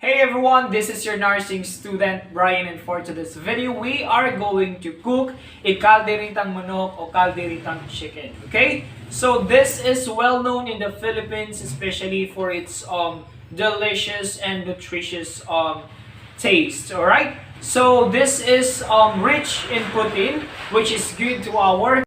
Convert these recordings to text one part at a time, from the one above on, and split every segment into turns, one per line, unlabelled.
Hey everyone, this is your nursing student Brian, and for today's video, we are going to cook a calderitang manok or calderitang chicken. Okay? So this is well known in the Philippines, especially for its delicious and nutritious taste. All right? So this is rich in protein, which is good to our body.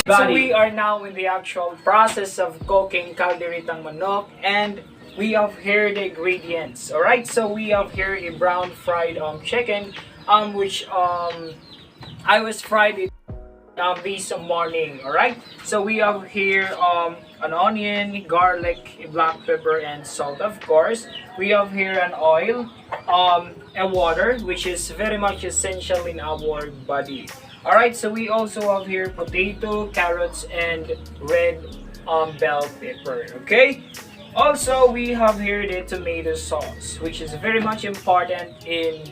So we are now in the actual process of cooking calderitang manok, and we have here the ingredients. All right, so we have here a brown fried chicken, which I was fried it this morning. All right, so we have here an onion, garlic, black pepper, and salt. Of course, we have here an oil, a water, which is very much essential in our body. Alright, so we also have here potato, carrots, and red bell pepper. Okay? Also, we have here the tomato sauce, which is very much important in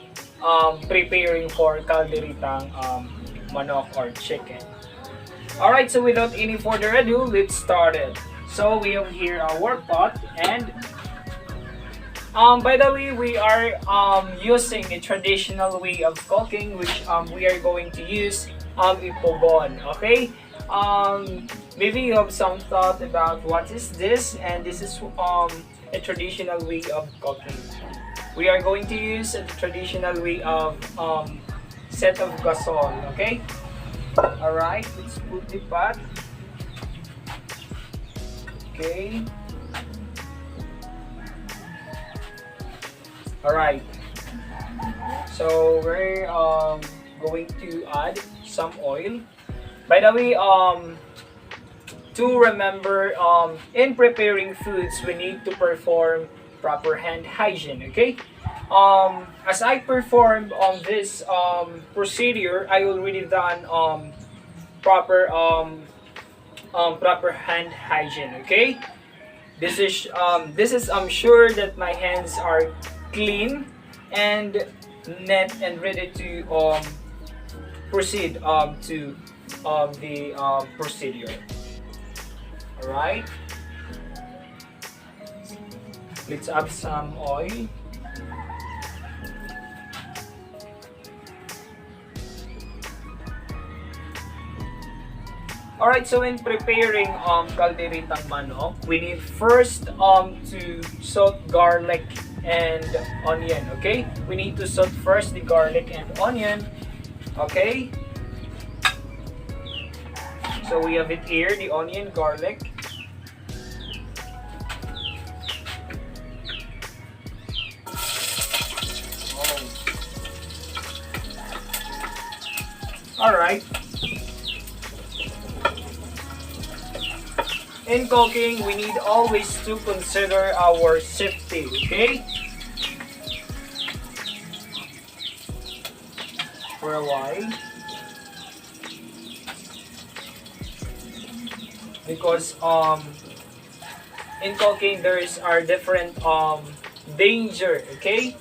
preparing for calderitang manok or chicken. Alright, so without any further ado, let's start it. So we have here our pot, and by the way, we are using a traditional way of cooking, which we are going to use ipogon. Okay? Maybe you have some thought about what is this, and this is a traditional way of cooking. We are going to use a traditional way of set of gasol. Okay? Alright, let's put the pot. Okay. Alright, so we're going to add some oil. By the way, to remember, in preparing foods, we need to perform proper hand hygiene, okay? As I performed on this procedure, I already done proper proper hand hygiene, okay? This is I'm sure that my hands are clean and net and ready to proceed to the procedure. All right, let's add some oil. Alright, so in preparing calderitang manok, we need first to saute garlic and onion, okay? We need to saute first the garlic and onion, okay? So we have it here, the onion, garlic. Alright. In cooking, we need always to consider our safety, okay? For a while. Because in cooking there are different danger, okay?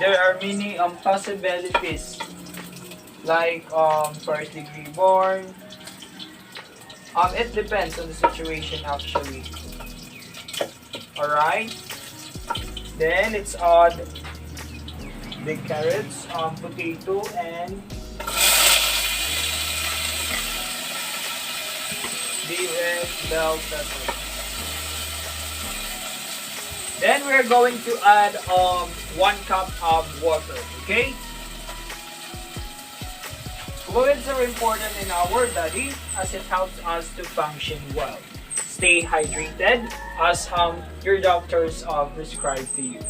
There are many possibilities, like first degree burn. It depends on the situation actually. Alright. Then let's add the carrots, potato, and the red bell pepper. Then we're going to add 1 cup of water, okay? Fluids are important in our body as it helps us to function well. Stay hydrated as your doctors prescribe to you.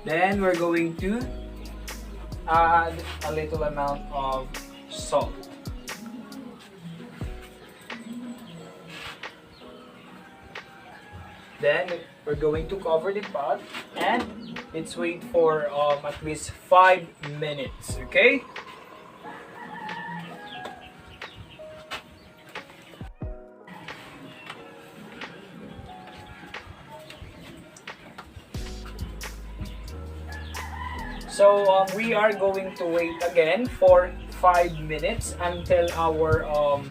Then we're going to add a little amount of salt. Then we're going to cover the pot and let's wait for at least 5 minutes. Okay. So we are going to wait again for 5 minutes until our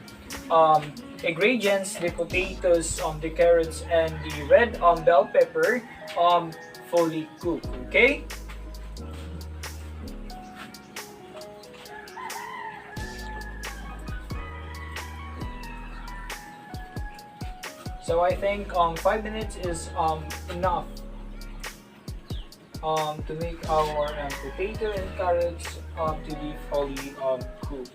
ingredients, the potatoes, the carrots, and the red bell pepper fully cooked. Okay. So I think 5 minutes is enough to make our potato and carrots to be fully cooked.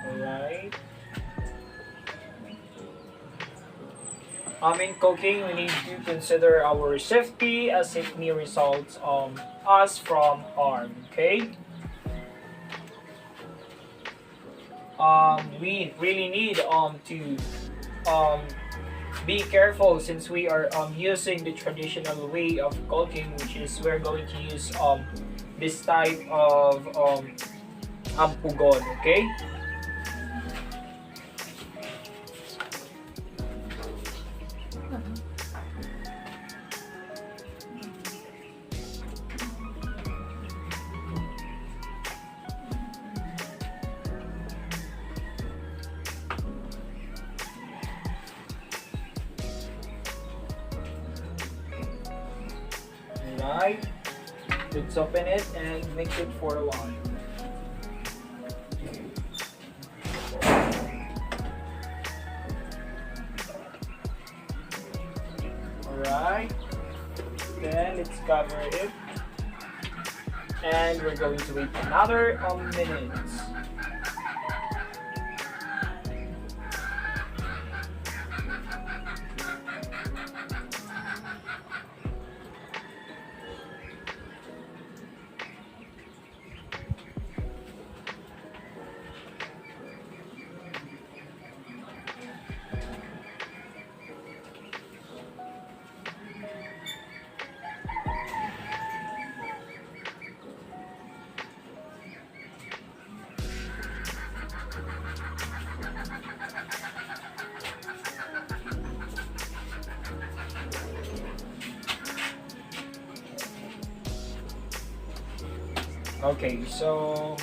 Alright. In cooking, we need to consider our safety as it may result us from harm. Okay. We really need to be careful since we are using the traditional way of cooking, which is we're going to use this type of pugon. Okay. Right. Let's open it and mix it for a while. Alright. Then let's cover it. And we're going to wait another minutes. Okay, so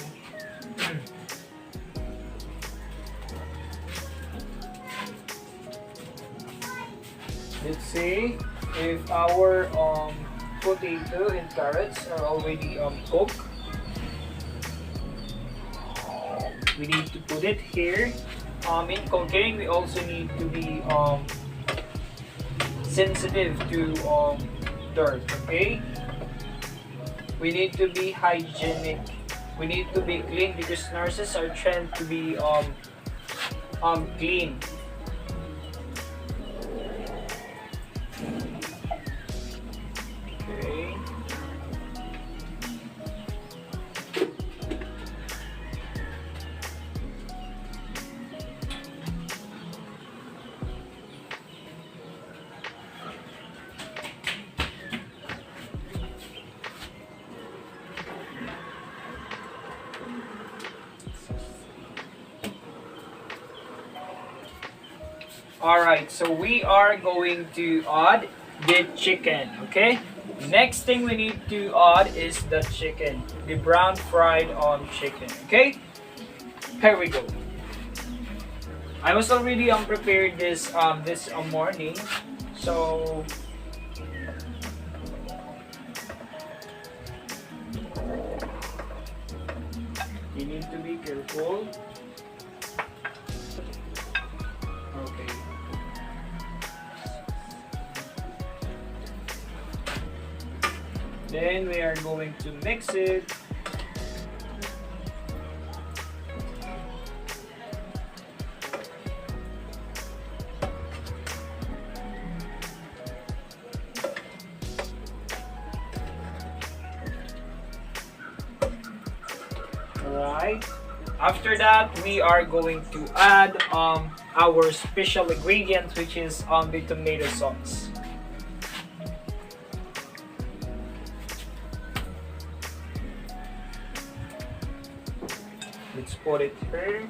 let's see if our potato and carrots are already cooked. We need to put it here. In cooking, we also need to be sensitive to dirt. Okay. We need to be hygienic. We need to be clean because nurses are trained to be clean. Okay. Alright, so we are going to add the chicken, okay? Next thing we need to add is the chicken, the brown fried chicken, okay? Here we go. I was already prepared this morning, so you need to be careful. Okay. Then we are going to mix it. Alright. After that, we are going to add our special ingredient, which is the tomato sauce. Let's put it here.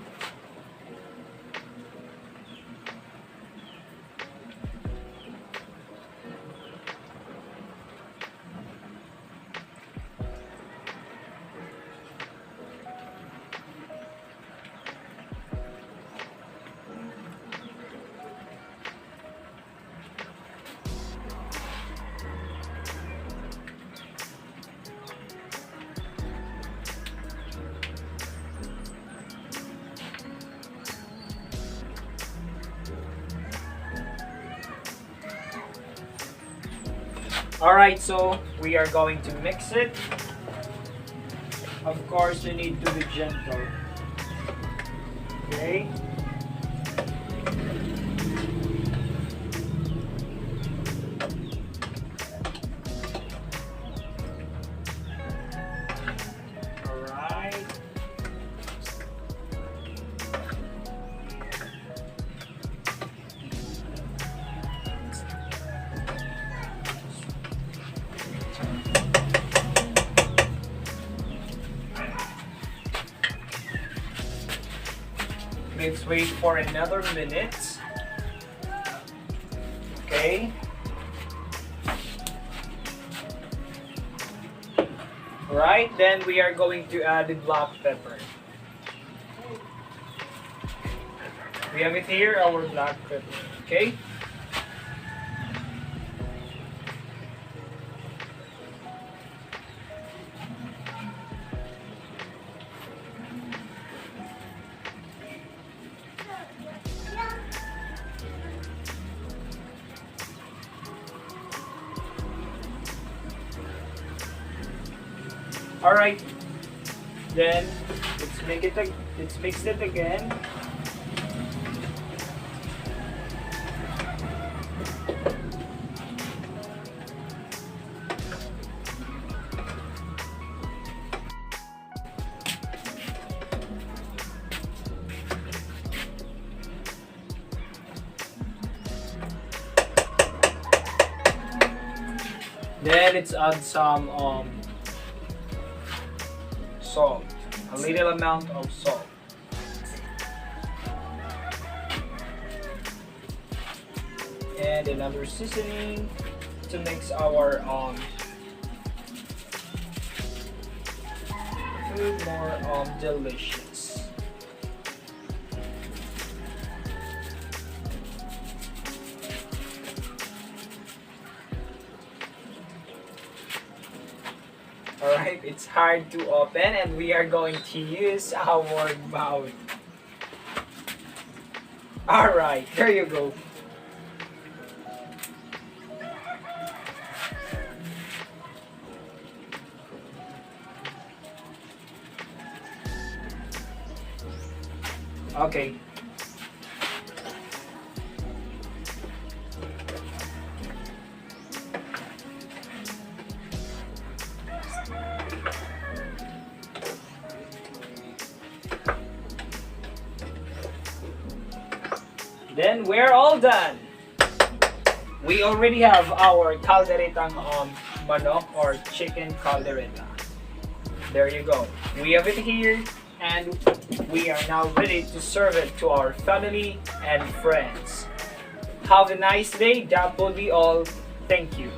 Alright, so we are going to mix it. Of course, you need to be gentle. Okay. Alright. Let's wait for another minute. Okay. Right, then we are going to add the black pepper. We have it here, our black pepper. Okay. All right. Then let's mix it again. Then let's add some salt, a little amount of salt. And another seasoning to mix our food more delicious. Alright, it's hard to open and we are going to use our mouth. Alright, there you go. Okay. Then we're all done. We already have our calderetang manok or chicken caldereta. There you go. We have it here and we are now ready to serve it to our family and friends. Have a nice day. That will be all. Thank you.